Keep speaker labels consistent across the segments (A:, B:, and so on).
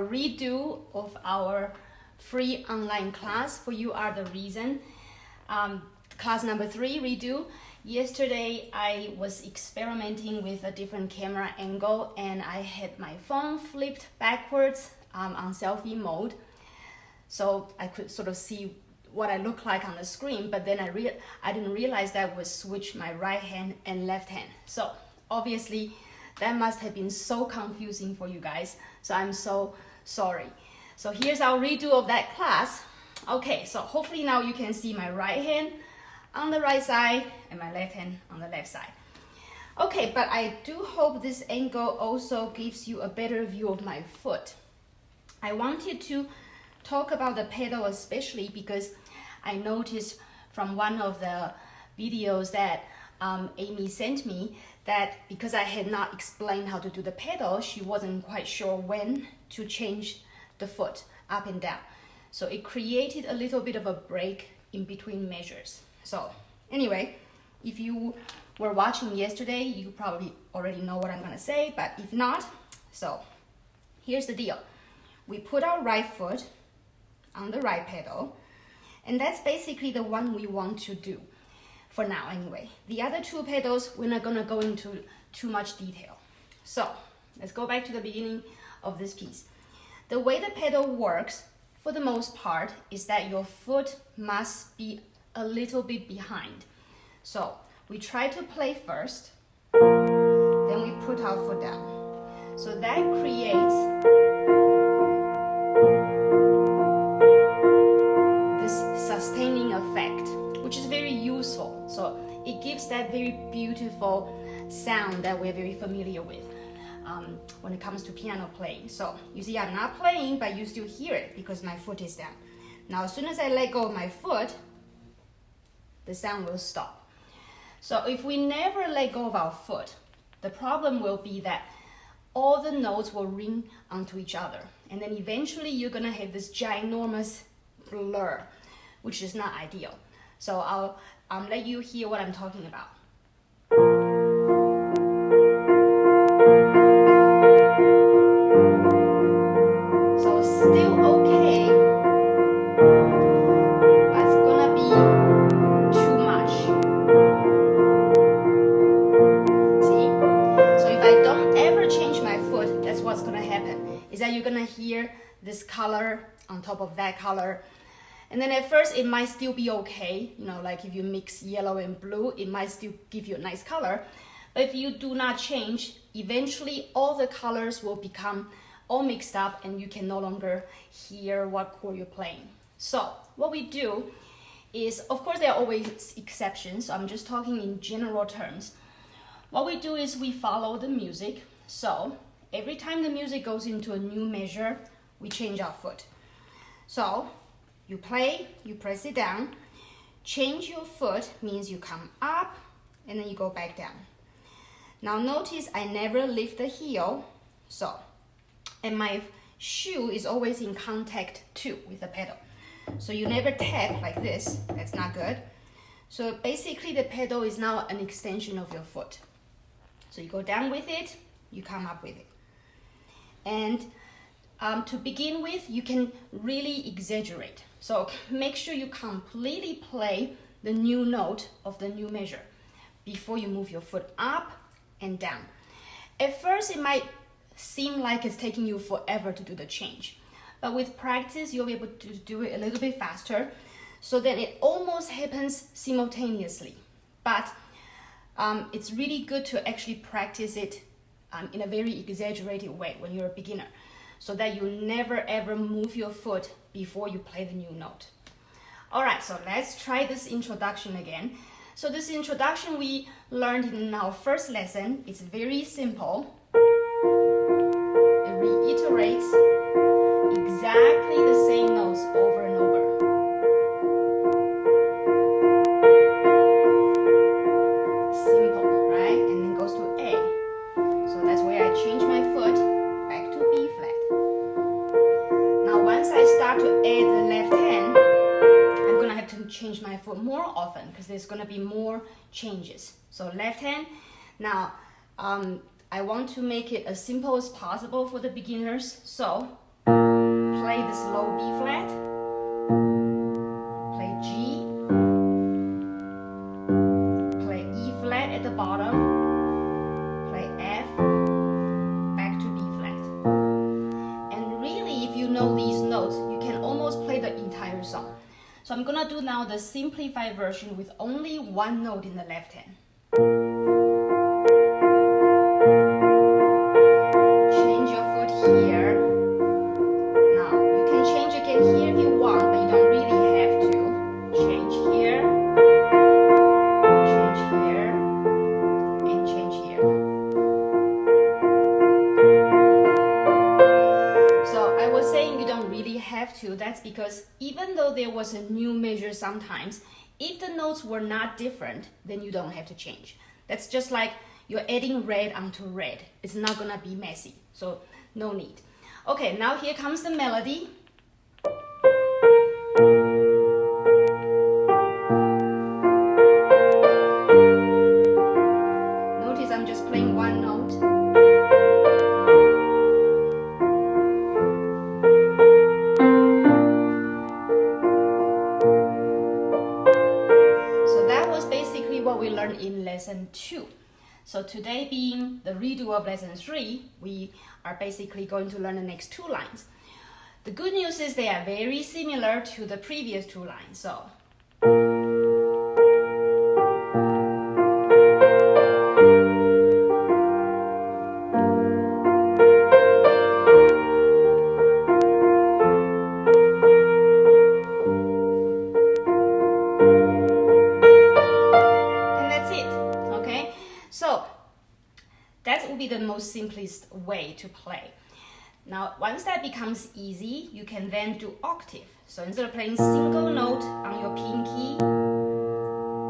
A: redo of our free online class for You Are the Reason. Class number 3, redo. Yesterday I was experimenting with a different camera angle and I had my phone flipped backwards on selfie mode, so I could sort of see what I look like on the screen, but then I didn't realize that I would switch my right hand and left hand. So obviously that must have been so confusing for you guys, so I'm so sorry. So here's our redo of that class. Okay, so hopefully now you can see my right hand on the right side and my left hand on the left side. Okay, but I do hope this angle also gives you a better view of my foot. I wanted to talk about the pedal especially because I noticed from one of the videos that Amy sent me that because I had not explained how to do the pedal, she wasn't quite sure when to change the foot up and down. So it created a little bit of a break in between measures. So anyway, if you were watching yesterday, you probably already know what I'm gonna say, but if not, so here's the deal. We put our right foot on the right pedal, and that's basically the one we want to do for now anyway. The other two pedals, we're not gonna go into too much detail. So let's go back to the beginning of this piece. The way the pedal works, for the most part, is that your foot must be a little bit behind. So we try to play first, then we put our foot down. So that creates this sustaining effect, which is very useful. So it gives that very beautiful sound that we're very familiar with when it comes to piano playing. So you see I'm not playing, but you still hear it because my foot is down. Now as soon as I let go of my foot, the sound will stop. So if we never let go of our foot, the problem will be that all the notes will ring onto each other. And then eventually you're gonna have this ginormous blur, which is not ideal. So I'll let you hear what I'm talking about. So still okay, but it's gonna be too much. See? So if I don't ever change my foot, that's what's gonna happen, is that you're gonna hear this color on top of that color. And then at first it might still be okay, you know, like if you mix yellow and blue, it might still give you a nice color. But if you do not change, eventually all the colors will become all mixed up and you can no longer hear what chord you're playing. So what we do is, of course there are always exceptions, so I'm just talking in general terms. What we do is we follow the music. So every time the music goes into a new measure, we change our foot. So you play, you press it down. Change your foot means you come up and then you go back down. Now notice I never lift the heel, so, and my shoe is always in contact too with the pedal. So you never tap like this, that's not good. So basically the pedal is now an extension of your foot. So you go down with it, you come up with it. And to begin with, you can really exaggerate. So make sure you completely play the new note of the new measure before you move your foot up and down. At first, it might seem like it's taking you forever to do the change, but with practice, you'll be able to do it a little bit faster, so then it almost happens simultaneously. But it's really good to actually practice it in a very exaggerated way when you're a beginner, so that you never ever move your foot before you play the new note. All right, so let's try this introduction again. So this introduction we learned in our first lesson. It's very simple. It reiterates exactly the same notes over and over. Simple, right? And then goes to A. So that's where I change my foot back to B flat. Now once I start to add the left hand, I'm gonna have to change my foot more often because there's gonna be more changes. So left hand. Now I want to make it as simple as possible for the beginners. So play this low B flat, play G, play E flat at the bottom, play F, back to B flat. And really, if you know these notes, you can almost play the entire song. So I'm gonna do now the simplified version with only one note in the left hand. Change your foot here. Now, you can change again here if you want, but you don't really have to. Change here, change here, and change here. So I was saying you don't really have to. That's because even though there was a new measure sometimes, if the notes were not different, then you don't have to change. That's just like you're adding red onto red. It's not gonna be messy, so no need. Okay, now here comes the melody. Notice I'm just playing one note. So that was basically what we learned in lesson 2. So today being the redo of lesson 3, we are basically going to learn the next 2 lines. The good news is they are very similar to the previous 2 lines. So that will be the most simplest way to play. Now, once that becomes easy, you can then do octave. So instead of playing single note on your pinky,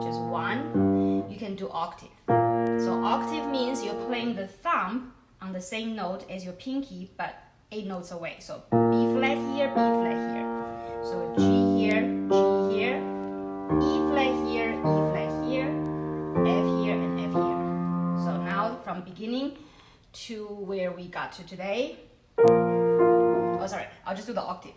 A: just one, you can do octave. So octave means you're playing the thumb on the same note as your pinky, but 8 notes away. So B flat here, B flat here. So G here, G here, E flat here, E flat here, F here, and F here. So now from beginning to where we got to today. Oh, sorry, I'll just do the octave.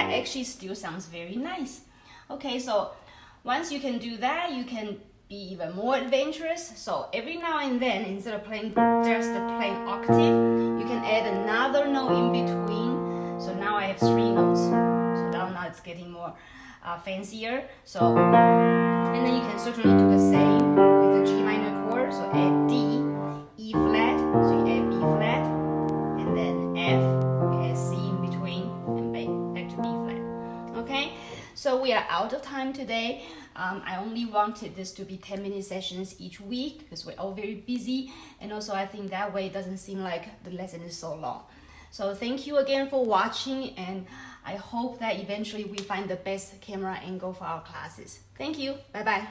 A: Actually still sounds very nice. Okay, so once you can do that, you can be even more adventurous. So every now and then, instead of playing just the plain octave, you can add another note in between. So now I have 3 notes. So now it's getting more fancier. So, and then you can certainly do the same with the G minor chord. So add D, E flat, so you add B flat, and then F, you add C in between, and back to B flat. Okay, so we are out of time today. I only wanted this to be 10-minute sessions each week because we're all very busy, and also I think that way it doesn't seem like the lesson is so long. So thank you again for watching, and I hope that eventually we find the best camera angle for our classes. Thank you. Bye-bye.